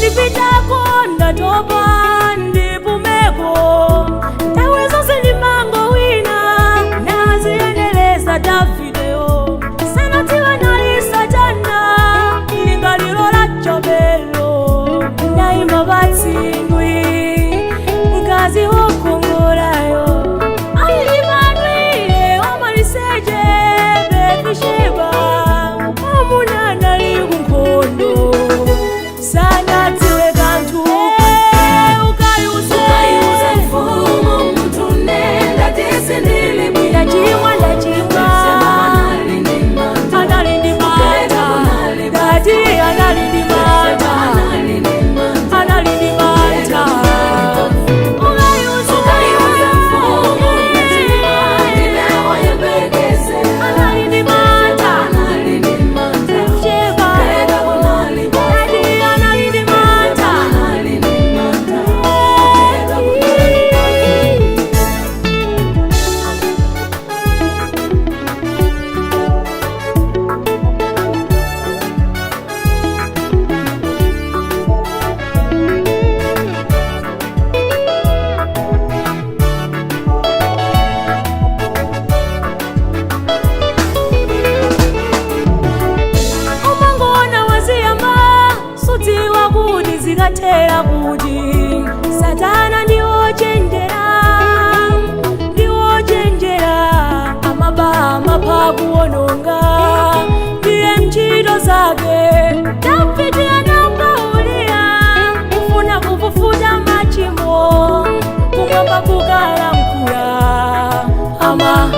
ndipitako ndatopa ndipumeko nthawi zonse ndimango wina naziyeneleza Davideyo sanadziwa nali Satana lingaliro la chobelo ndayima patsindwi mkazi wokongorayo alimanwile omaliseche Betisheba amuna nali kunkhondo sanadziwe kanthu ukayuze mfumu mtune ndatisi ndili ndachimwa anali ndi mantha ngati anali ndi mantha anali ndi mantha ukayuze mfumu ndinawayembekeze anali ndi mantha Sheba ngati anali ndi mantha umangona waziyamba sudziwa kuti zikathera kuti Satana ndiwochenjera amaba amapha kuwononga ndiye ntchito zake Davide anamwalira kufuna kufufuta machimo kumwamba kukalankhula ama